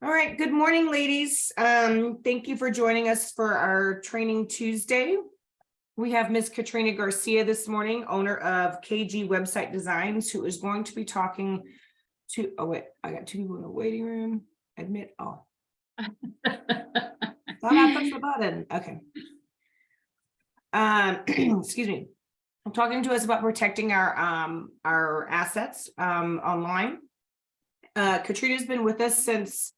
All right, good morning, ladies. Thank you for joining us for our Training Tuesday. We have Ms. Katrina Garcia this morning, owner of KG Website Designs, who is going to be talking to, oh wait, I got two people in the waiting room. Admit all. Thought I pushed the button. Okay. Excuse me. I'm talking to us about protecting our assets online. Katrina's been with us since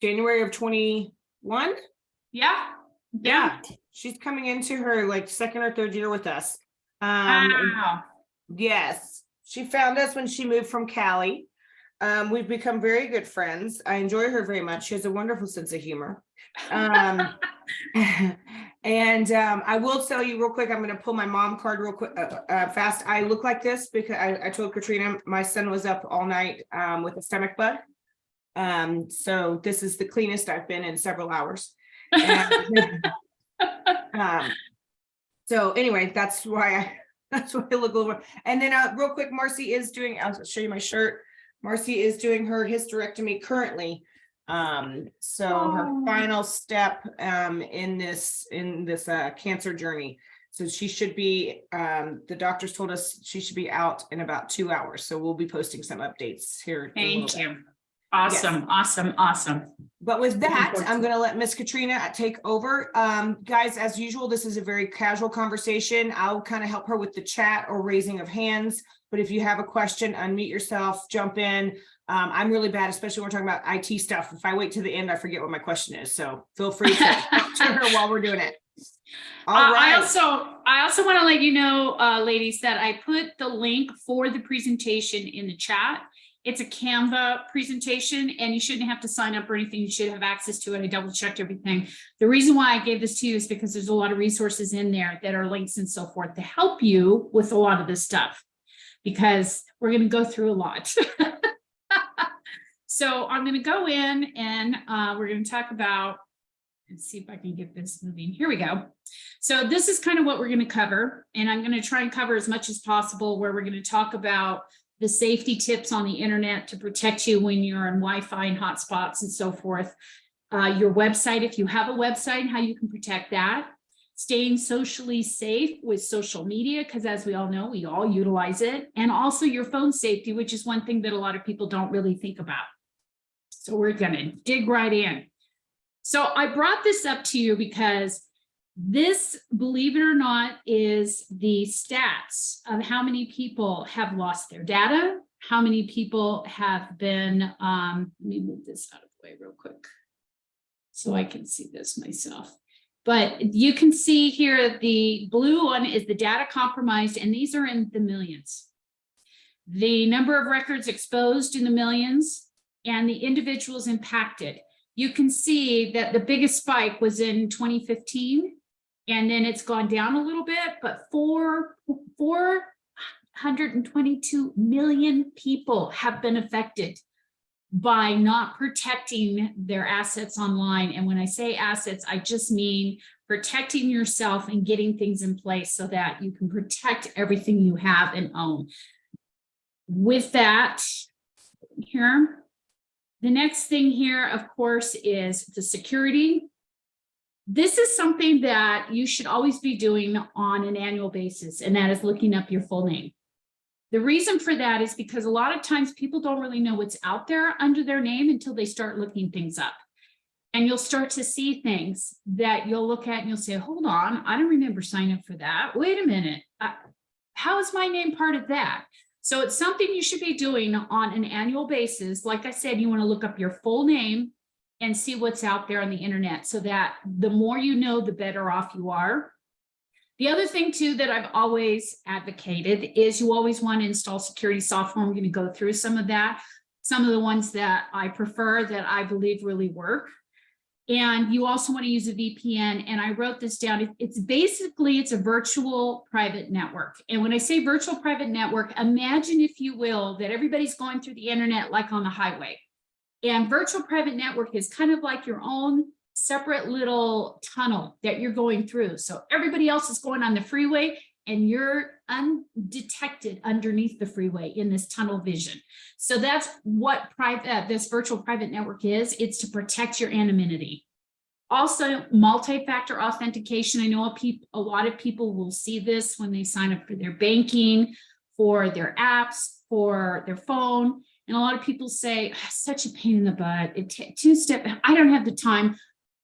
January of 21. Yeah, she's coming into her like second or third year with us. Wow. Yes, she found us when she moved from Cali. We've become very good friends. I enjoy her very much. She has a wonderful sense of humor. And I will tell you real quick, I'm going to pull my mom card real quick fast. I look like this because I told Katrina my son was up all night with a stomach bug. So this is the cleanest I've been in several hours. And, so anyway, that's why I look over. And then real quick, Marcy is doing, I'll show you my shirt. Marcy is doing her hysterectomy currently. So her final step in this cancer journey. So she should be, the doctors told us she should be out in about 2 hours. So we'll be posting some updates here. Thank you. Awesome. Yes. Awesome. But with that, I'm going to let Miss Katrina take over. Guys, as usual, this is a very casual conversation. I'll kind of help her with the chat or raising of hands. But if you have a question, unmute yourself, jump in. I'm really bad, especially when we're talking about IT stuff. If I wait to the end, I forget what my question is. So feel free to talk to her while we're doing it. All right. I also want to let you know, ladies, that I put the link for the presentation in the chat. It's a Canva presentation and you shouldn't have to sign up or anything. You should have access to it. I double checked everything. The reason why I gave this to you is because there's a lot of resources in there that are links and so forth to help you with a lot of this stuff, because we're going to go through a lot. So I'm going to go in and we're going to talk about, let's see if I can get this moving. Here we go. So this is kind of what we're going to cover. And I'm going to try and cover as much as possible, where we're going to talk about the safety tips on the internet to protect you when you're on Wi-Fi and hotspots and so forth. Your website, if you have a website, how you can protect that. Staying socially safe with social media, because as we all know, we all utilize it. And also your phone safety, which is one thing that a lot of people don't really think about. So we're going to dig right in. So I brought this up to you because this, believe it or not, is the stats of how many people have lost their data, how many people have been, let me move this out of the way real quick so I can see this myself. But you can see here, the blue one is the data compromised, and these are in the millions. The number of records exposed in the millions, and the individuals impacted. You can see that the biggest spike was in 2015. And then it's gone down a little bit, but 422 million people have been affected by not protecting their assets online. And when I say assets, I just mean protecting yourself and getting things in place so that you can protect everything you have and own. With that, here, the next thing here, of course, is the security. This is something that you should always be doing on an annual basis, and that is looking up your full name. The reason for that is because a lot of times people don't really know what's out there under their name until they start looking things up. And you'll start to see things that you'll look at and you'll say, hold on, I don't remember signing up for that. Wait a minute. How is my name part of that? So it's something you should be doing on an annual basis. Like I said, you want to look up your full name and see what's out there on the internet, so that the more you know, the better off you are. The other thing too that I've always advocated is you always want to install security software. I'm going to go through some of that, some of the ones that I prefer that I believe really work. And you also want to use a VPN. And I wrote this down. It's basically, it's a virtual private network. And when I say virtual private network, imagine, if you will, that everybody's going through the internet like on the highway. And virtual private network is kind of like your own separate little tunnel that you're going through. So everybody else is going on the freeway and you're undetected underneath the freeway in this tunnel vision. So that's what this virtual private network is. It's to protect your anonymity. Also, multi-factor authentication. I know a lot of people will see this when they sign up for their banking, for their apps, for their phone. And a lot of people say, such a pain in the butt. Two-step, I don't have the time.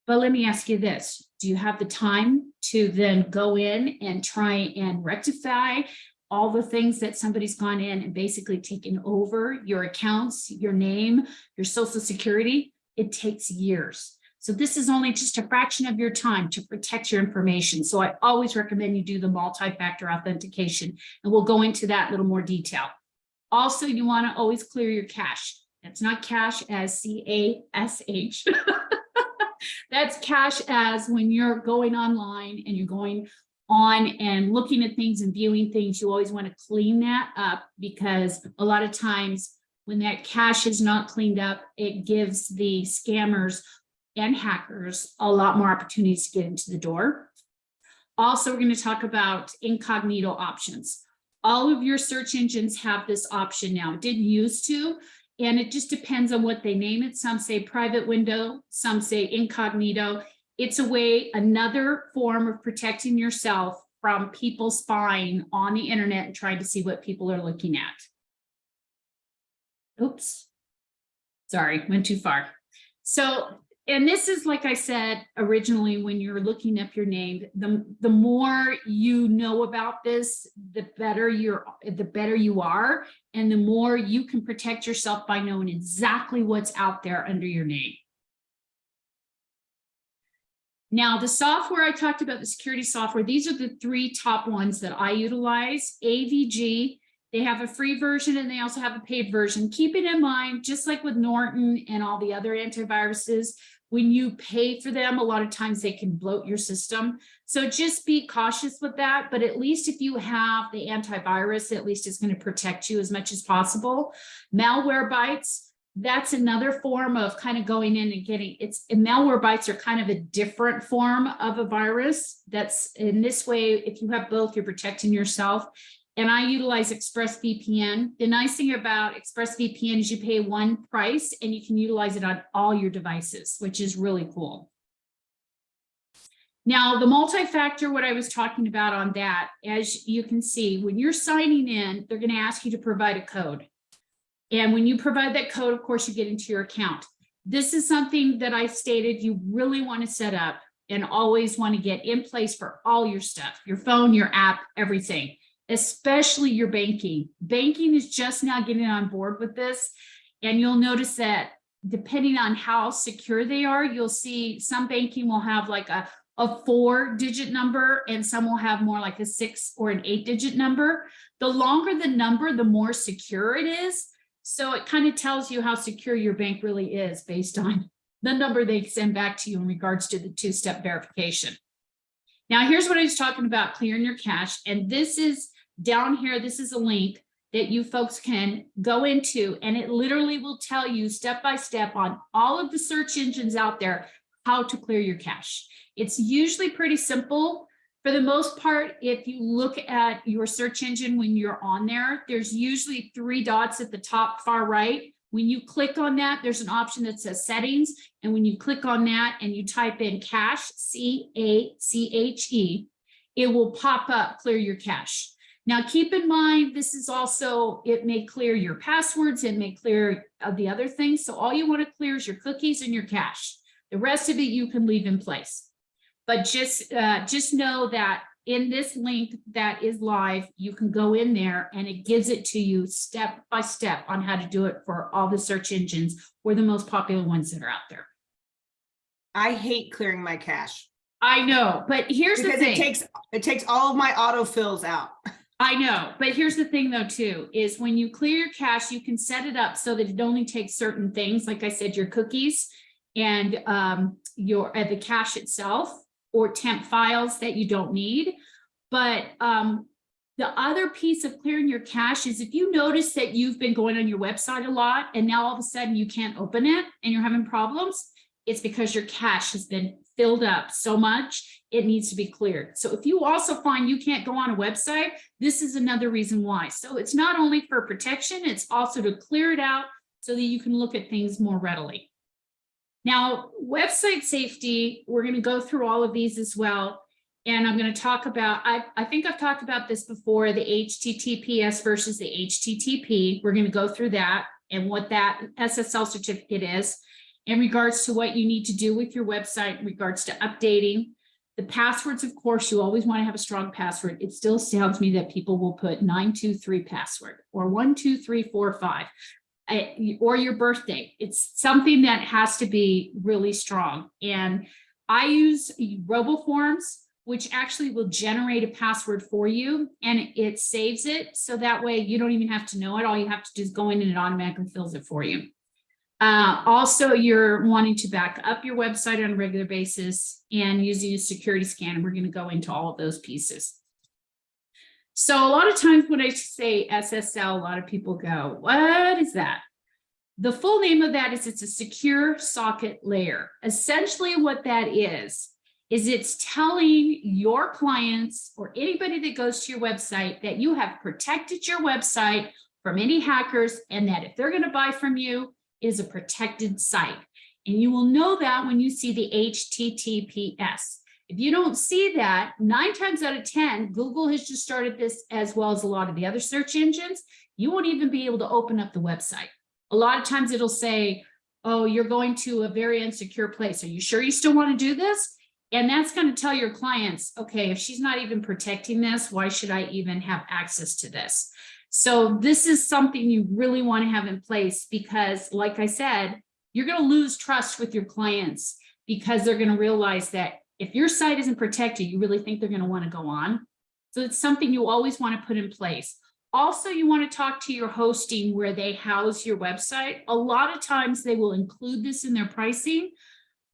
But let me ask you this. Do you have the time to then go in and try and rectify all the things that somebody's gone in and basically taken over your accounts, your name, your social security? It takes years. So this is only just a fraction of your time to protect your information. So I always recommend you do the multi-factor authentication, and we'll go into that in a little more detail. Also, you want to always clear your cache. That's not cash as C-A-S-H. That's cache as when you're going online and you're going on and looking at things and viewing things, you always want to clean that up, because a lot of times when that cache is not cleaned up, it gives the scammers and hackers a lot more opportunities to get into the door. Also, we're going to talk about incognito options. All of your search engines have this option now. It didn't used to, and it just depends on what they name it. Some say private window, some say incognito. It's a way, another form of protecting yourself from people spying on the internet and trying to see what people are looking at. Oops, sorry, went too far. So, and this is, like I said, originally, when you're looking up your name, the more you know about this, the better you are, and the more you can protect yourself by knowing exactly what's out there under your name. Now, the software I talked about, the security software, these are the three top ones that I utilize. AVG, they have a free version and they also have a paid version. Keep it in mind, just like with Norton and all the other antiviruses, when you pay for them, a lot of times they can bloat your system. So just be cautious with that. But at least if you have the antivirus, at least it's going to protect you as much as possible. Malwarebytes, that's another form of kind of going in and getting, Malwarebytes are kind of a different form of a virus. That's in this way, if you have both, you're protecting yourself. And I utilize ExpressVPN. The nice thing about ExpressVPN is you pay one price and you can utilize it on all your devices, which is really cool. Now, the multi-factor, what I was talking about on that, as you can see, when you're signing in, they're going to ask you to provide a code. And when you provide that code, of course, you get into your account. This is something that I stated you really want to set up and always want to get in place for all your stuff, your phone, your app, everything. Especially your banking. Banking is just now getting on board with this. And you'll notice that depending on how secure they are, you'll see some banking will have like a 4-digit number and some will have more like a 6 or an 8-digit number. The longer the number, the more secure it is. So it kind of tells you how secure your bank really is based on the number they send back to you in regards to the 2-step verification. Now, here's what I was talking about, clearing your cache. And this is down here, this is a link that you folks can go into, and it literally will tell you step by step on all of the search engines out there how to clear your cache. It's usually pretty simple. For the most part, if you look at your search engine when you're on there, there's usually 3 dots at the top far right. When you click on that, there's an option that says settings. And when you click on that and you type in cache, C-A-C-H-E, it will pop up clear your cache. Now, keep in mind, this is also, it may clear your passwords, it may clear the other things. So all you want to clear is your cookies and your cache. The rest of it you can leave in place. But just know that in this link that is live, you can go in there and it gives it to you step by step on how to do it for all the search engines or the most popular ones that are out there. I hate clearing my cache. I know, but here's the thing. It takes all of my autofills out. I know, but here's the thing though too, is when you clear your cache, you can set it up so that it only takes certain things. Like I said, your cookies and the cache itself, or temp files that you don't need. But the other piece of clearing your cache is if you notice that you've been going on your website a lot and now all of a sudden you can't open it and you're having problems, it's because your cache has been filled up so much, it needs to be cleared. So if you also find you can't go on a website, this is another reason why. So it's not only for protection, it's also to clear it out so that you can look at things more readily. Now, website safety, we're going to go through all of these as well. And I'm going to talk about, I think I've talked about this before, the HTTPS versus the HTTP. We're going to go through that and what that SSL certificate is in regards to what you need to do with your website in regards to updating. The passwords, of course, you always want to have a strong password. It still astounds me that people will put 923 password or 12345 or your birthday. It's something that has to be really strong. And I use RoboForms, which actually will generate a password for you, and it saves it. So that way you don't even have to know it. All you have to do is go in and it automatically fills it for you. Also, you're wanting to back up your website on a regular basis and using a security scan. And we're going to go into all of those pieces. So a lot of times when I say SSL, a lot of people go, what is that? The full name of that is it's a secure socket layer. Essentially what that is it's telling your clients or anybody that goes to your website that you have protected your website from any hackers, and that if they're going to buy from you, it is a protected site. And you will know that when you see the HTTPS. If you don't see that, 9 times out of 10, Google has just started this, as well as a lot of the other search engines. You won't even be able to open up the website. A lot of times it'll say, oh, you're going to a very insecure place. Are you sure you still want to do this? And that's going to tell your clients, okay, if she's not even protecting this, why should I even have access to this? So this is something you really want to have in place because, like I said, you're going to lose trust with your clients because they're going to realize that if your site isn't protected, you really think they're going to want to go on. So it's something you always want to put in place. Also, you want to talk to your hosting where they house your website. A lot of times they will include this in their pricing,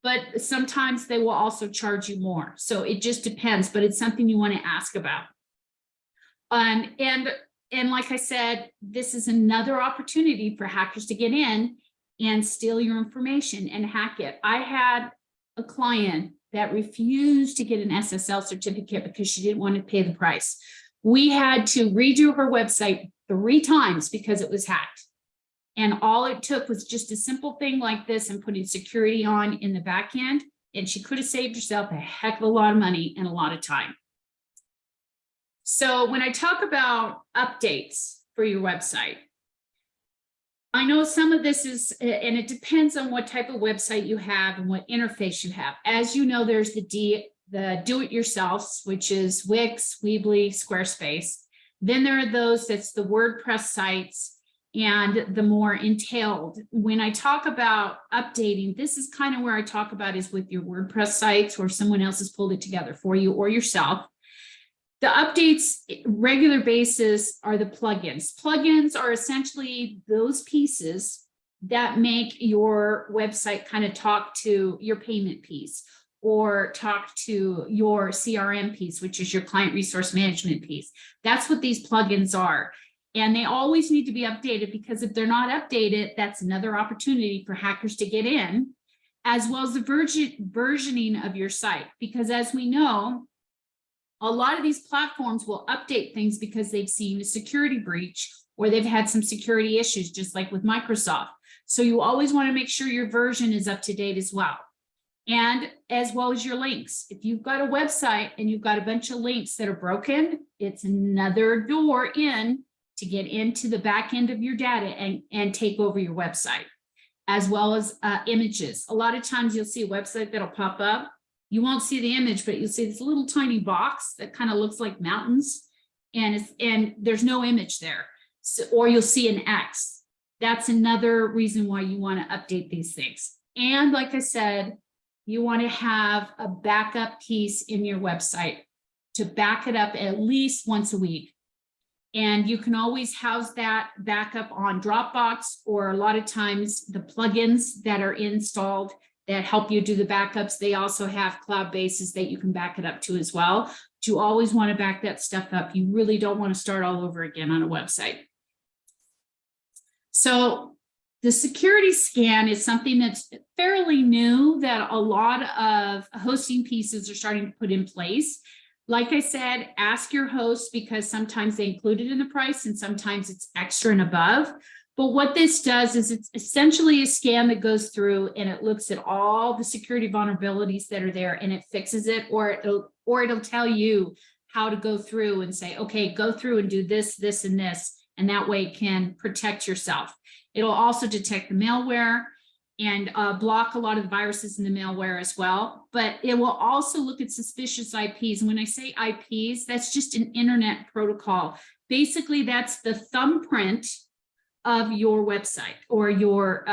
but sometimes they will also charge you more. So it just depends, but it's something you want to ask about. And like I said, this is another opportunity for hackers to get in and steal your information and hack it. I had a client that refused to get an SSL certificate because she didn't want to pay the price. We had to redo her website 3 times because it was hacked. And all it took was just a simple thing like this and putting security on in the back end. And she could have saved herself a heck of a lot of money and a lot of time. So when I talk about updates for your website, I know some of this is, and it depends on what type of website you have and what interface you have. As you know, there's the do-it-yourselfs, which is Wix, Weebly, Squarespace. Then there are those that's the WordPress sites and the more entailed. When I talk about updating, this is kind of where I talk about is with your WordPress sites where someone else has pulled it together for you or yourself. The updates, regular basis, are the plugins. Plugins are essentially those pieces that make your website kind of talk to your payment piece or talk to your CRM piece, which is your client resource management piece. That's what these plugins are. And they always need to be updated because if they're not updated, that's another opportunity for hackers to get in, as well as the versioning of your site. Because as we know, a lot of these platforms will update things because they've seen a security breach or they've had some security issues, just like with Microsoft. So you always want to make sure your version is up to date as well. And as well as your links. If you've got a website and you've got a bunch of links that are broken, it's another door in to get into the back end of your data and take over your website, as well as images. A lot of times you'll see a website that'll pop up. You won't see the image, but you'll see this little tiny box that kind of looks like mountains, and there's no image there. So, or you'll see an X. That's another reason why you want to update these things. And like I said, you want to have a backup piece in your website to back it up at least once a week. And you can always house that backup on Dropbox, or a lot of times the plugins that are installed that help you do the backups, they also have cloud bases that you can back it up to as well. But you always want to back that stuff up. You really don't want to start all over again on a website. So The security scan is something that's fairly new that a lot of hosting pieces are starting to put in place. Like I said, ask your host because sometimes they include it in the price and sometimes it's extra and above. But what this does is it's essentially a scan that goes through and it looks at all the security vulnerabilities that are there and it fixes it, or it'll tell you how to go through and say, okay, go through and do this, this, and this. And that way it can protect yourself. It'll also detect the malware and block a lot of the viruses in the malware as well. But it will also look at suspicious IPs. And when I say IPs, that's just an internet protocol. Basically, that's the thumbprint of your website or your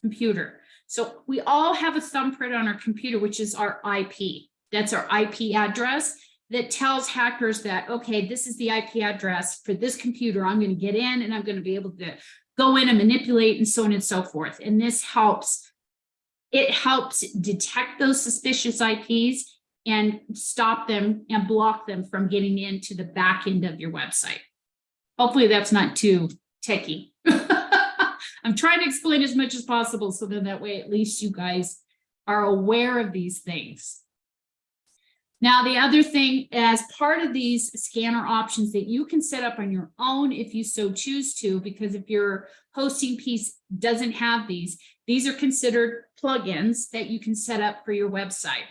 computer. So we all have a thumbprint on our computer, which is our IP. That's our IP address that tells hackers that, okay, this is the IP address for this computer. I'm going to get in and I'm going to be able to go in and manipulate and so on and so forth. And this helps, it helps detect those suspicious IPs and stop them and block them from getting into the back end of your website. Hopefully that's not too techie. I'm trying to explain as much as possible so then that way at least you guys are aware of these things. Now, the other thing, as part of these scanner options that you can set up on your own if you so choose to, because if your hosting piece doesn't have these are considered plugins that you can set up for your website.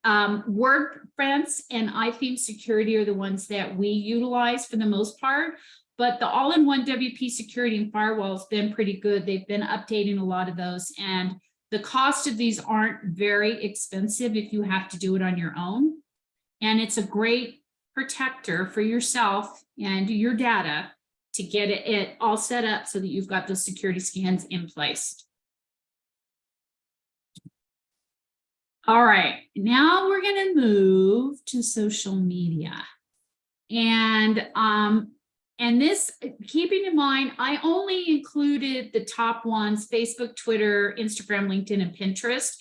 WordPress and iTheme Security are the ones that we utilize for the most part, but the all-in-one WP Security and Firewall has been pretty good. They've been updating a lot of those, and the cost of these aren't very expensive if you have to do it on your own. And it's a great protector for yourself and your data to get it all set up so that you've got those security scans in place. All right, now we're going to move to social media. And this, keeping in mind, I only included the top ones: Facebook, Twitter, Instagram, LinkedIn, and Pinterest.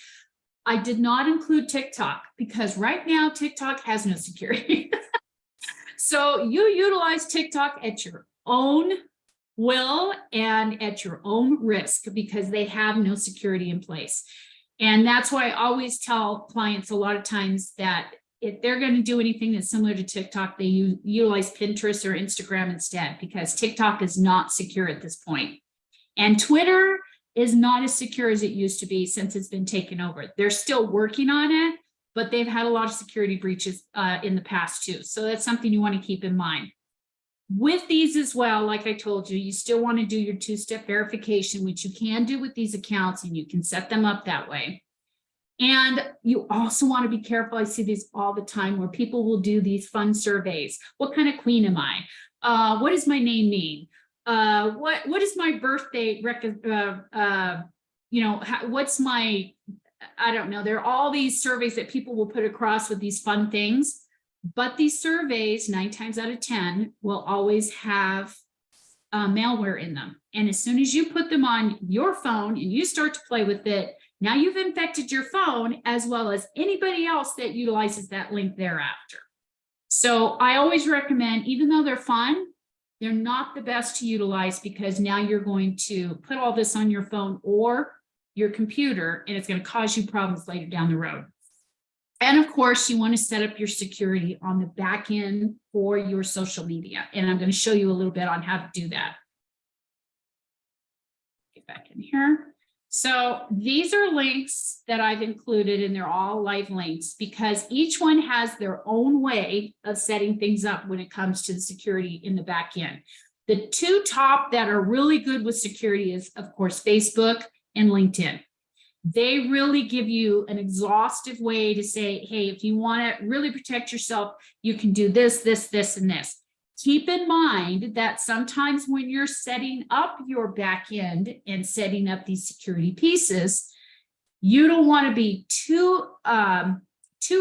I did not include TikTok because right now TikTok has no security. So you utilize TikTok at your own will and at your own risk because they have no security in place. And that's why I always tell clients a lot of times that if they're going to do anything that's similar to TikTok, they utilize Pinterest or Instagram instead, because TikTok is not secure at this point. And Twitter is not as secure as it used to be since it's been taken over. They're still working on it, but they've had a lot of security breaches in the past too. So that's something you want to keep in mind. With these as well, like I told you, you still want to do your two-step verification, which you can do with these accounts, and you can set them up that way. And you also want to be careful. I see these all the time where people will do these fun surveys. What kind of queen am I? What does my name mean? What is my birthday what's my, I don't know. There are all these surveys that people will put across with these fun things, but these surveys 9 times out of 10 will always have malware in them. And as soon as you put them on your phone and you start to play with it, now you've infected your phone as well as anybody else that utilizes that link thereafter. So I always recommend, even though they're fun, they're not the best to utilize because now you're going to put all this on your phone or your computer, and it's going to cause you problems later down the road. And of course, you want to set up your security on the back end for your social media. And I'm going to show you a little bit on how to do that. Get back in here. So these are links that I've included, and they're all live links because each one has their own way of setting things up when it comes to the security in the back end. The two top that are really good with security is, of course, Facebook and LinkedIn. They really give you an exhaustive way to say, hey, if you want to really protect yourself, you can do this, this, this, and this. Keep in mind that sometimes when you're setting up your back end and setting up these security pieces, you don't want to be too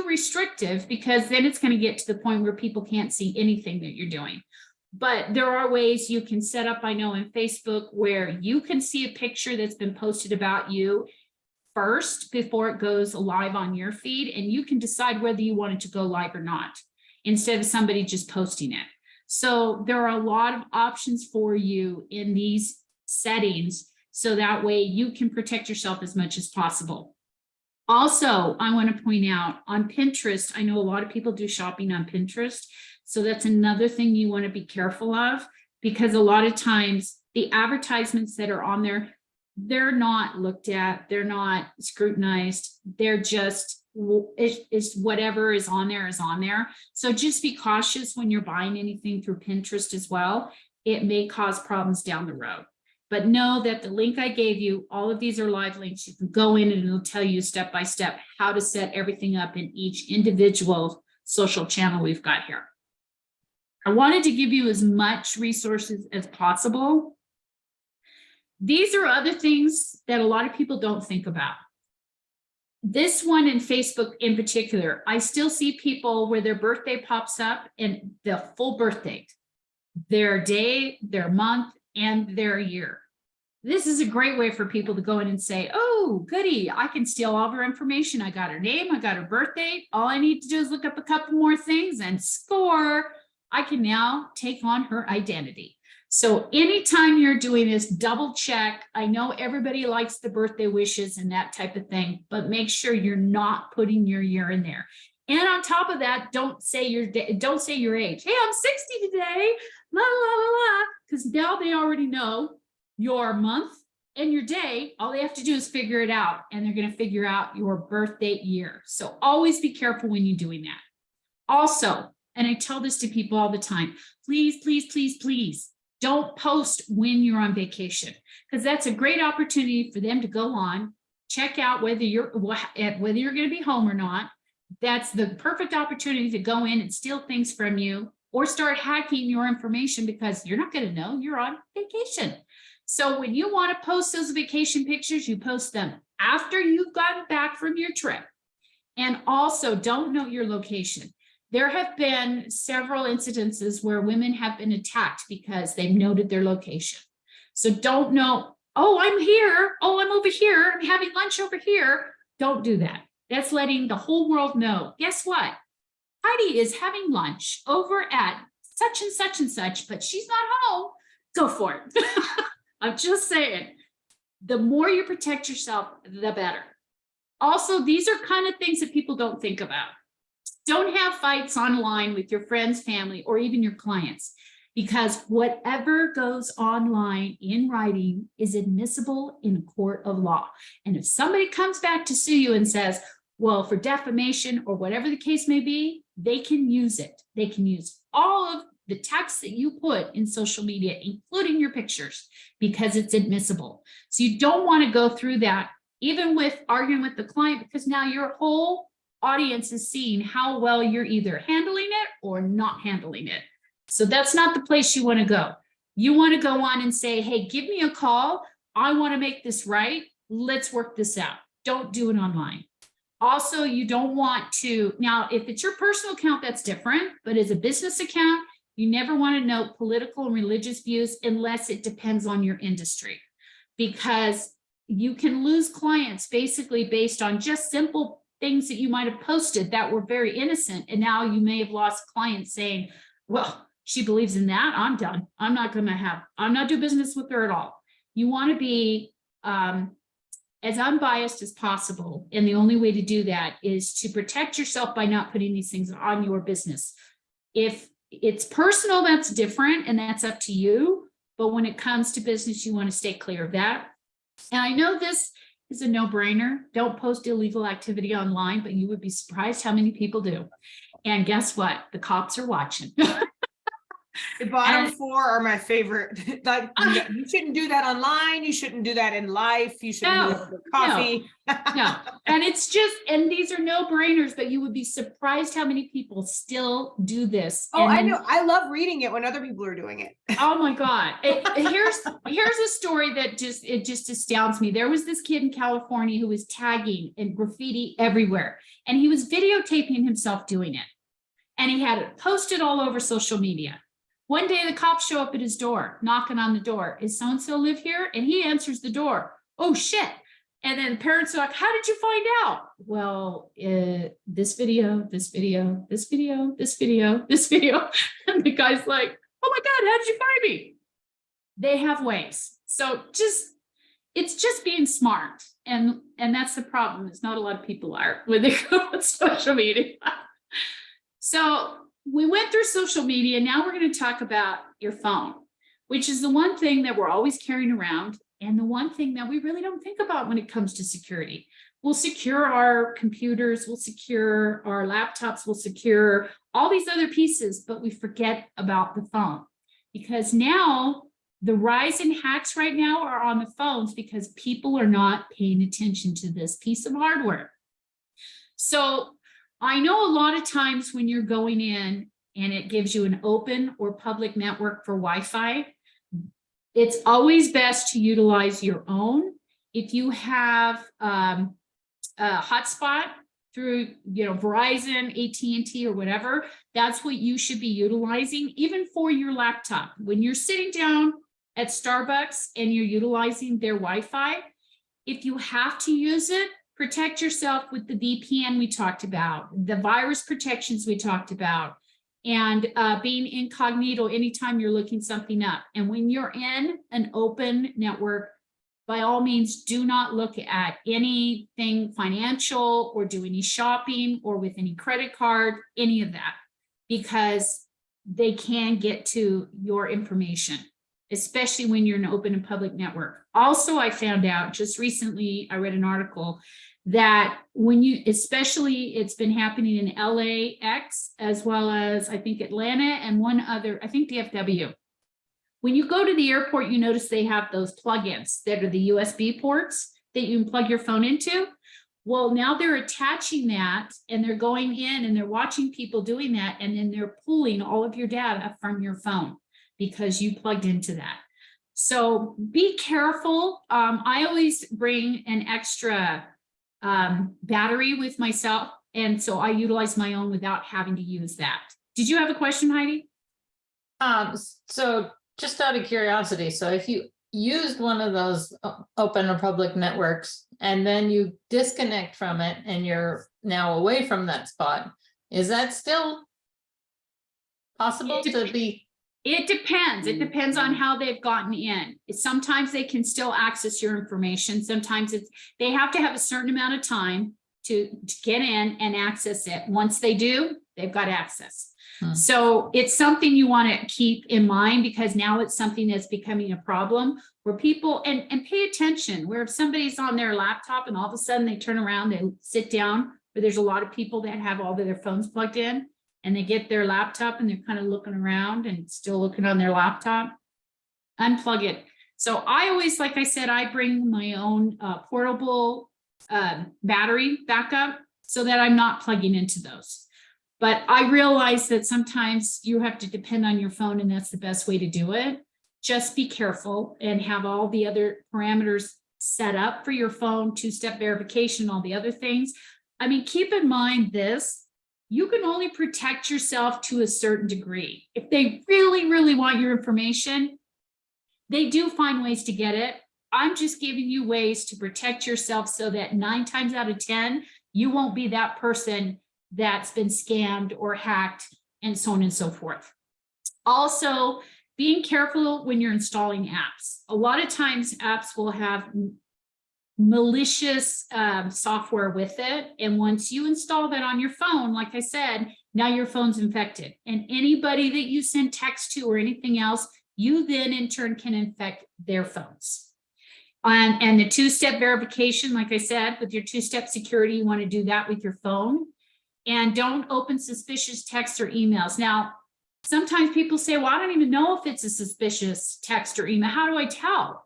restrictive because then it's going to get to the point where people can't see anything that you're doing. But there are ways you can set up, I know, in Facebook where you can see a picture that's been posted about you first before it goes live on your feed, and you can decide whether you want it to go live or not instead of somebody just posting it. So there are a lot of options for you in these settings So that way you can protect yourself as much as possible. Also, I want to point out on Pinterest, I know a lot of people do shopping on Pinterest. So that's another thing you want to be careful of, because a lot of times the advertisements that are on there, they're not looked at, they're not scrutinized, they're just, it's whatever is on there is on there. So just be cautious when you're buying anything through Pinterest as well. It may cause problems down the road. But know that the link I gave you, all of these are live links. You can go in and it'll tell you step by step how to set everything up in each individual social channel we've got here. I wanted to give you as much resources as possible. These are other things that a lot of people don't think about. This one in Facebook in particular, I still see people where their birthday pops up and the full birth date, their day, their month, and their year. This is a great way for people to go in and say, oh, goody, I can steal all of her information. I got her name, I got her birth date. All I need to do is look up a couple more things and score. I can now take on her identity. So anytime you're doing this, double check. I know everybody likes the birthday wishes and that type of thing, but make sure you're not putting your year in there. And on top of that, don't say your age. Hey, I'm 60 today, la, la, la, la, because now they already know your month and your day. All they have to do is figure it out, and they're going to figure out your birth date year. So always be careful when you're doing that. Also, and I tell this to people all the time, please, please, please, please don't post when you're on vacation, because that's a great opportunity for them to go on, check out whether you're going to be home or not. That's the perfect opportunity to go in and steal things from you or start hacking your information, because you're not going to know you're on vacation. So when you want to post those vacation pictures, you post them after you've gotten back from your trip. And also don't note your location. There have been several incidences where women have been attacked because they've noted their location. So don't note, oh, I'm here. Oh, I'm over here. I'm having lunch over here. Don't do that. That's letting the whole world know. Guess what? Heidi is having lunch over at such and such and such, but she's not home. Go for it. I'm just saying, the more you protect yourself, the better. Also, these are kind of things that people don't think about. Don't have fights online with your friends, family, or even your clients, because whatever goes online in writing is admissible in a court of law. And if somebody comes back to sue you and says, well, for defamation or whatever the case may be, they can use it. They can use all of the text that you put in social media, including your pictures, because it's admissible. So you don't want to go through that, even with arguing with the client, because now your whole audience is seeing how well you're either handling it or not handling it. So that's not the place you want to go. You want to go on and say, hey, give me a call. I want to make this right. Let's work this out. Don't do it online. Also, you don't want to, now, if it's your personal account, that's different, but as a business account, you never want to note political and religious views unless it depends on your industry, because you can lose clients basically based on just simple things that you might have posted that were very innocent. And now you may have lost clients saying, well, she believes in that. I'm done. I'm not do business with her at all. You want to be as unbiased as possible. And the only way to do that is to protect yourself by not putting these things on your business. If it's personal, that's different, and that's up to you. But when it comes to business, you want to stay clear of that. And I know this is a no-brainer. Don't post illegal activity online, but you would be surprised how many people do. And guess what? The cops are watching. The bottom four are my favorite. Like, you shouldn't do that online. You shouldn't do that in life. You shouldn't do it with coffee. No. And it's just, and these are no brainers, but you would be surprised how many people still do this. Oh, and I know. I love reading it when other people are doing it. Oh my God. Here's a story that just astounds me. There was this kid in California who was tagging and graffiti everywhere, and he was videotaping himself doing it. And he had it posted all over social media. One day the cops show up at his door, knocking on the door. Is so-and-so live here? And he answers the door. Oh shit. And then parents are like, how did you find out? Well, this video, this video, this video, this video, this video. And the guy's like, oh my God, how did you find me? They have ways. So just, it's just being smart. And that's the problem. It's not a lot of people are when they go on social media. So we went through social media. Now we're going to talk about your phone, which is the one thing that we're always carrying around. And the one thing that we really don't think about when it comes to security. We'll secure our computers, we'll secure our laptops, we'll secure all these other pieces, but we forget about the phone. Because now the rise in hacks right now are on the phones because people are not paying attention to this piece of hardware. So I know a lot of times when you're going in and it gives you an open or public network for Wi-Fi, it's always best to utilize your own. If you have a hotspot through, Verizon, AT&T or whatever, that's what you should be utilizing, even for your laptop. When you're sitting down at Starbucks and you're utilizing their Wi-Fi, if you have to use it, protect yourself with the VPN we talked about, the virus protections we talked about, and being incognito anytime you're looking something up. And when you're in an open network, by all means, do not look at anything financial or do any shopping or with any credit card, any of that, because they can get to your information, especially when you're in an open and public network. Also, I found out just recently, I read an article that when you, especially it's been happening in LAX, as well as I think Atlanta and one other, I think DFW. When you go to the airport, you notice they have those plugins that are the USB ports that you can plug your phone into. Well, now they're attaching that and they're going in and they're watching people doing that. And then they're pulling all of your data from your phone because you plugged into that. So be careful. I always bring an extra battery with myself. And so I utilize my own without having to use that. Did you have a question, Heidi? So just out of curiosity, so if you used one of those open or public networks and then you disconnect from it and you're now away from that spot, is that still possible to be? It depends. It depends on how they've gotten in. Sometimes they can still access your information. Sometimes they have to have a certain amount of time to get in and access it. Once they do, they've got access. So it's something you want to keep in mind, because now it's something that's becoming a problem where people, and pay attention, where if somebody's on their laptop and all of a sudden they turn around, they sit down, where there's a lot of people that have all of their phones plugged in, and they get their laptop and they're kind of looking around and still looking on their laptop, unplug it. So I always, like I said, I bring my own portable battery backup so that I'm not plugging into those. But I realize that sometimes you have to depend on your phone, and that's the best way to do it. Just be careful and have all the other parameters set up for your phone, two-step verification, all the other things. I mean, keep in mind this, you can only protect yourself to a certain degree. If they really, really want your information, they do find ways to get it. I'm just giving you ways to protect yourself so that 9 times out of 10, you won't be that person that's been scammed or hacked and so on and so forth. Also, being careful when you're installing apps. A lot of times apps will have malicious software with it. And once you install that on your phone, like I said, now your phone's infected. And anybody that you send text to or anything else, you then in turn can infect their phones. And the two-step verification, like I said, with your two-step security, you want to do that with your phone. And don't open suspicious texts or emails. Now, sometimes people say, well, I don't even know if it's a suspicious text or email. How do I tell?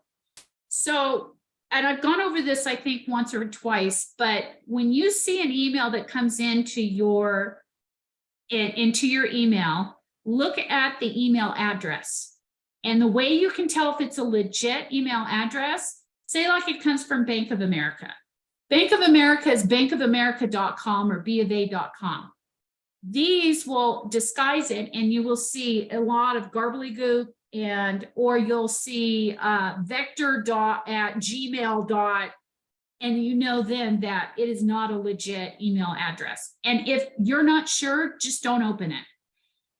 So, and I've gone over this, I think, once or twice, but when you see an email that comes into your email, look at the email address. And the way you can tell if it's a legit email address, say like it comes from Bank of America. Bank of America is bankofamerica.com or BofA.com. These will disguise it, and you will see a lot of gobbledygook, or you'll see vector.@gmail. And you know then that it is not a legit email address. And if you're not sure, just don't open it.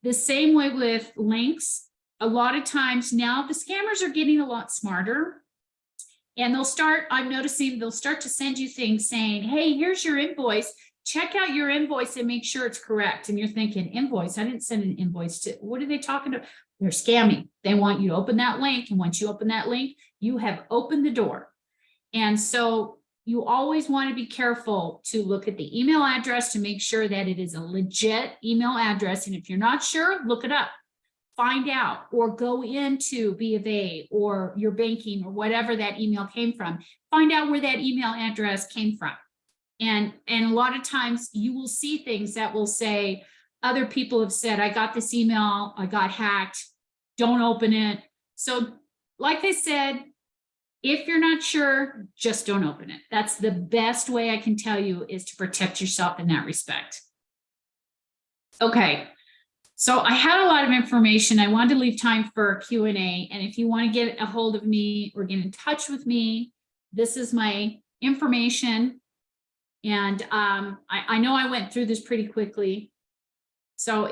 The same way with links. A lot of times now the scammers are getting a lot smarter. And I'm noticing they'll start to send you things saying, hey, here's your invoice. Check out your invoice and make sure it's correct. And you're thinking, invoice? I didn't send an invoice to, what are they talking about? They're scamming. They want you to open that link. And once you open that link, you have opened the door. And so you always want to be careful to look at the email address to make sure that it is a legit email address. And if you're not sure, look it up. Find out, or go into B of A or your banking or whatever that email came from. Find out where that email address came from. And a lot of times you will see things that will say, other people have said, I got this email, I got hacked, don't open it. So like I said, if you're not sure, just don't open it. That's the best way I can tell you, is to protect yourself in that respect. Okay. So I had a lot of information. I wanted to leave time for Q&A. And if you want to get a hold of me or get in touch with me, this is my information. And I know I went through this pretty quickly. So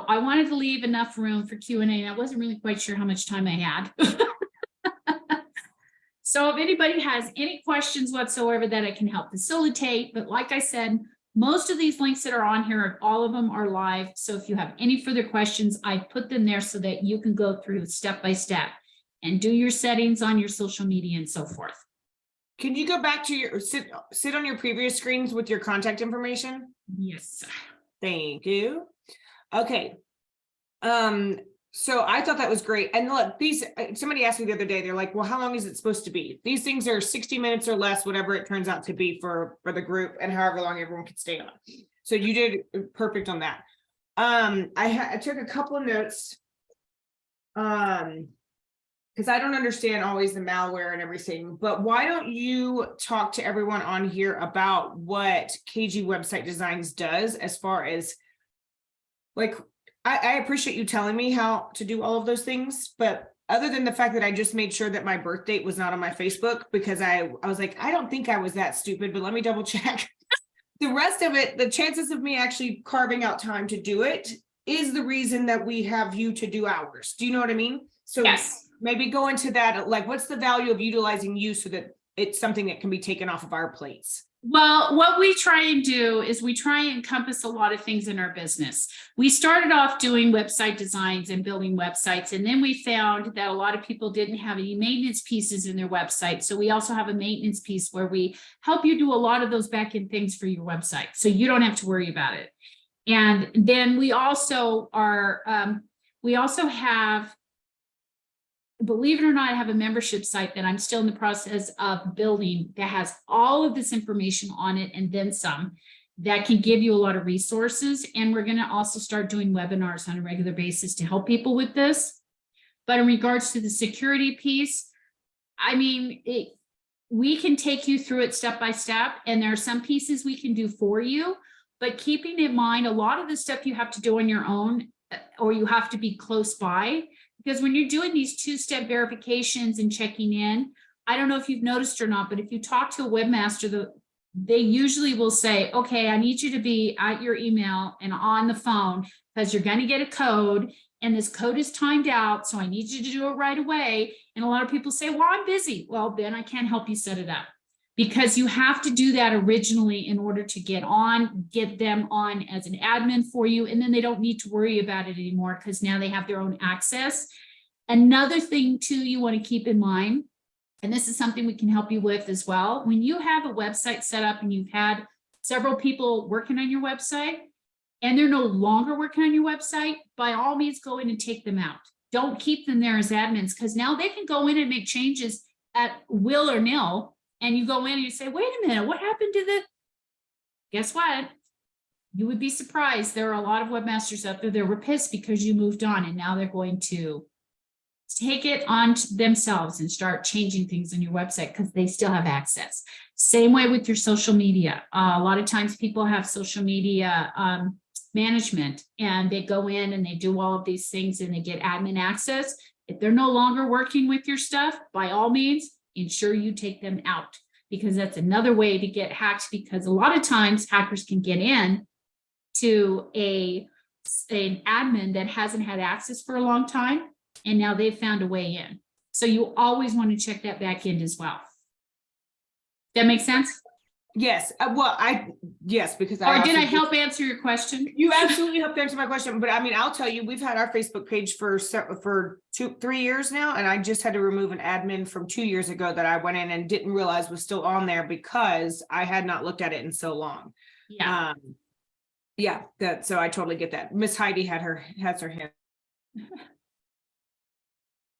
I wanted to leave enough room for Q&A. And I wasn't really quite sure how much time I had. So if anybody has any questions whatsoever that I can help facilitate, but like I said, most of these links that are on here, all of them are live. So if you have any further questions, I put them there so that you can go through step by step and do your settings on your social media and so forth. Can you go back to your, sit on your previous screens with your contact information? Yes. Thank you. Okay. So I thought that was great. And look, somebody asked me the other day, they're like, well, how long is it supposed to be? These things are 60 minutes or less, whatever it turns out to be for the group, and however long everyone can stay on. So you did perfect on that. I took a couple of notes. Because I don't understand always the malware and everything, but why don't you talk to everyone on here about what KG Website Designs does, as far as, like, I appreciate you telling me how to do all of those things, but other than the fact that I just made sure that my birth date was not on my Facebook, because I was like, I don't think I was that stupid, but let me double check. The rest of it, the chances of me actually carving out time to do it is the reason that we have you to do ours. Do you know what I mean? So Yes. Maybe go into that, like, what's the value of utilizing you so that it's something that can be taken off of our plates? Well, what we try and do is we try and encompass a lot of things in our business. We started off doing website designs and building websites, and then we found that a lot of people didn't have any maintenance pieces in their website. So we also have a maintenance piece where we help you do a lot of those back-end things for your website, so you don't have to worry about it. And then we also have, believe it or not, I have a membership site that I'm still in the process of building that has all of this information on it and then some, that can give you a lot of resources. And we're going to also start doing webinars on a regular basis to help people with this. But in regards to the security piece, I mean, we can take you through it step by step, and there are some pieces we can do for you, but keeping in mind, a lot of the stuff you have to do on your own, or you have to be close by. Because when you're doing these two-step verifications and checking in, I don't know if you've noticed or not, but if you talk to a webmaster, they usually will say, okay, I need you to be at your email and on the phone, because you're going to get a code, and this code is timed out, so I need you to do it right away. And a lot of people say, well, I'm busy. Well, then I can't help you set it up, because you have to do that originally in order to get them on as an admin for you. And then they don't need to worry about it anymore, because now they have their own access. Another thing too, you want to keep in mind, and this is something we can help you with as well. When you have a website set up and you've had several people working on your website and they're no longer working on your website, by all means, go in and take them out. Don't keep them there as admins, because now they can go in and make changes at will or nil. And you go in and you say, wait a minute, what happened to the, guess what? You would be surprised. There are a lot of webmasters out there that were pissed because you moved on, and now they're going to take it on themselves and start changing things on your website because they still have access. Same way with your social media. A lot of times people have social media management, and they go in and they do all of these things and they get admin access. If they're no longer working with your stuff, by all means, ensure you take them out, because that's another way to get hacked, because a lot of times hackers can get in to an admin that hasn't had access for a long time, and now they've found a way in. So you always want to check that back end as well. That makes sense? Yes, yes, because Or did also I help answer your question? You absolutely helped answer my question, but I mean, I'll tell you, we've had our Facebook page for 3 years now, and I just had to remove an admin from 2 years ago that I went in and didn't realize was still on there because I had not looked at it in so long. Yeah. Yeah, so I totally get that. Miss Heidi has her hand.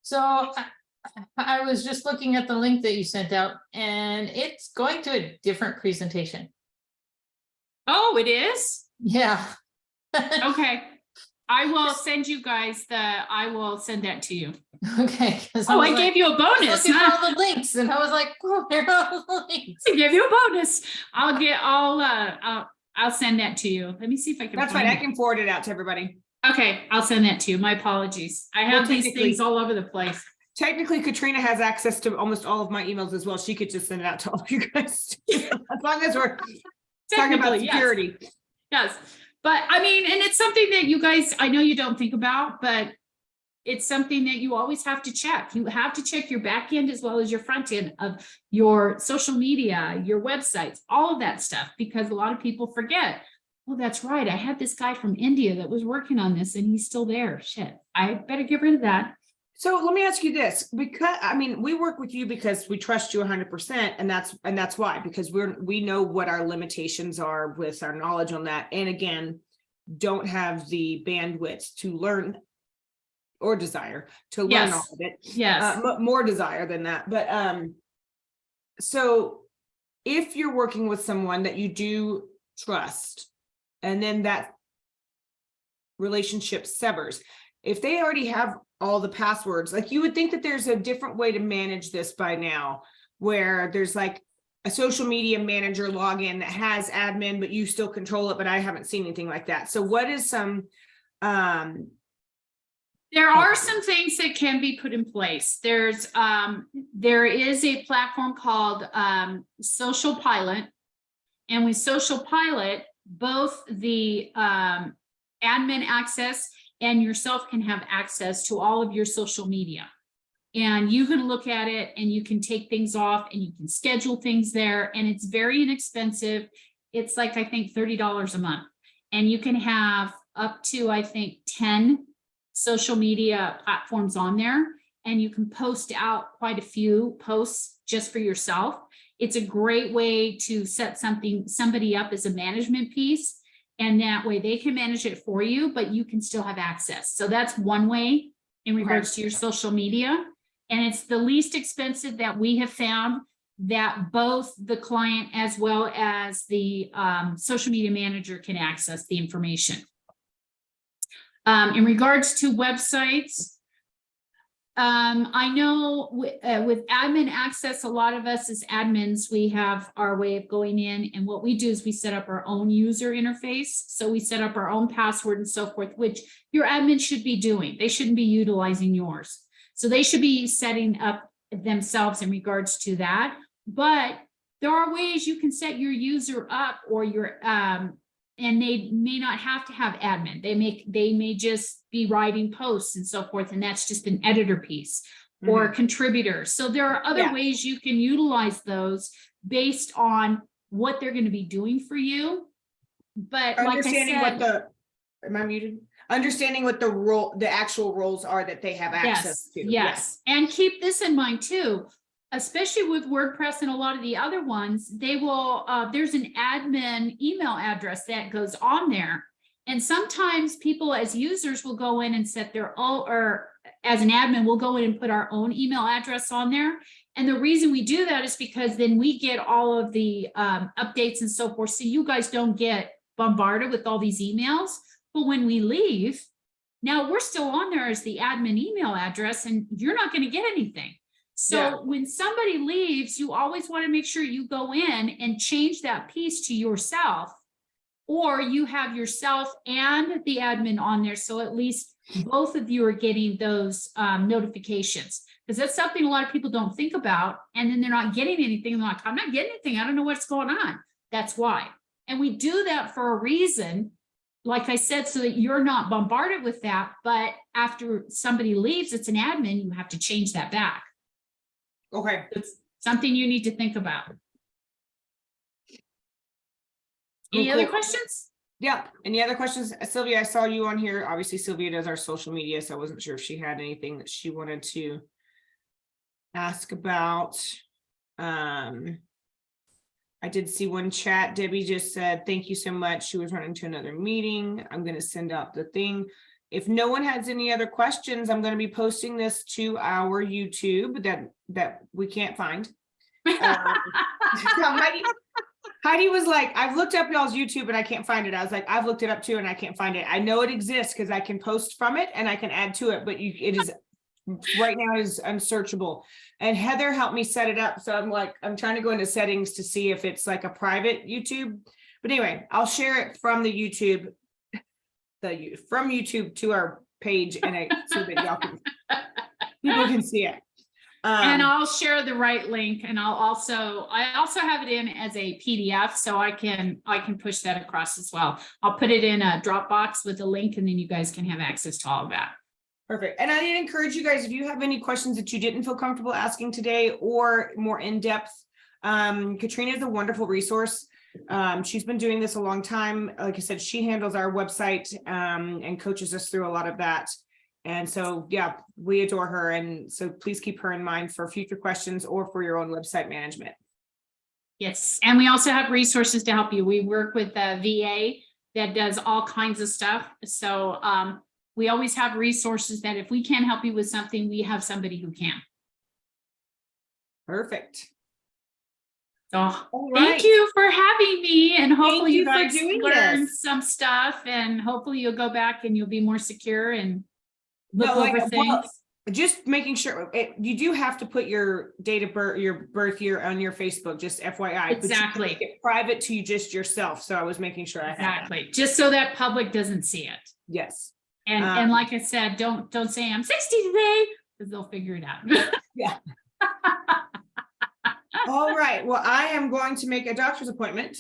So I was just looking at the link that you sent out and it's going to a different presentation. Oh, it is? Yeah. Okay. I will send you guys I will send that to you. Okay. Oh, I gave you a bonus, looking for huh? all the links and I was like, oh, there are all the links. I gave you a bonus. I'll send that to you. Let me see if I can That's find fine. I it. can forward it out to everybody. Okay, I'll send that to you. My apologies. I have these technically- things all over the place. Technically, Katrina has access to almost all of my emails as well. She could just send it out to all you guys. As long as we're talking about Technically, yes. security. Yes, but I mean, and it's something that you guys, I know you don't think about, but it's something that you always have to check. You have to check your back end as well as your front end of your social media, your websites, all of that stuff, because a lot of people forget. Well, that's right. I had this guy from India that was working on this and he's still there. Shit, I better get rid of that. So let me ask you this, because I mean, we work with you because we trust you 100%, and that's why, because we know what our limitations are with our knowledge on that, and again, don't have the bandwidth to learn or desire to learn all of it. Yes. More desire than that, but so if you're working with someone that you do trust, and then that relationship severs, if they already have all the passwords, like you would think that there's a different way to manage this by now, where there's like a social media manager login that has admin, but you still control it, but I haven't seen anything like that. So what is some, there are some things that can be put in place. there is a platform called Social Pilot. And with Social Pilot, both the admin access and yourself can have access to all of your social media. And you can look at it and you can take things off and you can schedule things there. And it's very inexpensive. It's like, I think $30 a month. And you can have up to, I think, 10 social media platforms on there. And you can post out quite a few posts just for yourself. It's a great way to set somebody up as a management piece. And that way they can manage it for you, but you can still have access. So that's one way in regards to your social media. And it's the least expensive that we have found, that both the client as well as the social media manager can access the information. In regards to websites, I know with admin access, a lot of us as admins, we have our way of going in, and what we do is we set up our own user interface. So we set up our own password and so forth, which your admin should be doing. They shouldn't be utilizing yours. So they should be setting up themselves in regards to that. But there are ways you can set your user up, or your and they may not have to have admin. They may just be writing posts and so forth, and that's just an editor piece or a contributor. So there are other ways you can utilize those based on what they're going to be doing for you. But understanding like I said, am I muted? Understanding what the actual roles are that they have access to. Yes. And keep this in mind too, especially with WordPress and a lot of the other ones, they will, there's an admin email address that goes on there. And sometimes people as users will go in and set their own, or as an admin, we'll go in and put our own email address on there. And the reason we do that is because then we get all of the updates and so forth. So you guys don't get bombarded with all these emails. But when we leave, now we're still on there as the admin email address, and you're not going to get anything. So when somebody leaves, you always want to make sure you go in and change that piece to yourself, or you have yourself and the admin on there. So at least both of you are getting those notifications, because that's something a lot of people don't think about. And then they're not getting anything. They're like, I'm not getting anything. I don't know what's going on. That's why. And we do that for a reason, like I said, so that you're not bombarded with that. But after somebody leaves, it's an admin, you have to change that back. Okay. It's something you need to think about. Any Cool, other cool. questions? Yeah, any other questions? Sylvia, I saw you on here. Obviously, Sylvia does our social media, so I wasn't sure if she had anything that she wanted to ask about. I did see one chat. Debbie just said, thank you so much. She was running to another meeting. I'm going to send out the thing. If no one has any other questions, I'm going to be posting this to our YouTube that we can't find. Heidi was like, I've looked up y'all's YouTube and I can't find it. I was like, I've looked it up too and I can't find it. I know it exists because I can post from it and I can add to it, but it is right now is unsearchable. And Heather helped me set it up. So I'm trying to go into settings to see if it's like a private YouTube. But anyway, I'll share it from the YouTube, from YouTube to our page and so that people can see it. And I'll share the right link, and I also have it in as a PDF, so I can push that across as well. I'll put it in a Dropbox with a link, and then you guys can have access to all of that. Perfect. And I did encourage you guys, if you have any questions that you didn't feel comfortable asking today or more in-depth, Katrina is a wonderful resource. She's been doing this a long time. Like I said, she handles our website and coaches us through a lot of that. And so, yeah, we adore her. And so please keep her in mind for future questions or for your own website management. Yes. And we also have resources to help you. We work with the VA that does all kinds of stuff. So we always have resources that if we can't help you with something, we have somebody who can. Perfect. So thank you for having me, and hopefully you guys learned some stuff, and hopefully you'll go back and you'll be more secure and look over things. Just making sure you do have to put your date of birth, your birth year on your Facebook, just FYI. Exactly. But you can make it private to you, just yourself. So I was making sure I had exactly just so that public doesn't see it. Yes. And like I said, don't say I'm 60 today, because they'll figure it out. Yeah. All right. Well, I am going to make a doctor's appointment.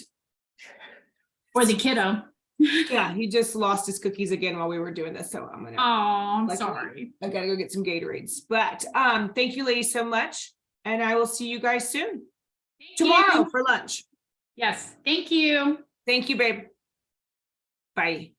For the kiddo. Yeah, he just lost his cookies again while we were doing this. So I'm gonna. Oh, I'm sorry. I gotta go get some Gatorades. But thank you, ladies, so much. And I will see you guys soon. Tomorrow for lunch. Yes. Thank you. Thank you, babe. Bye.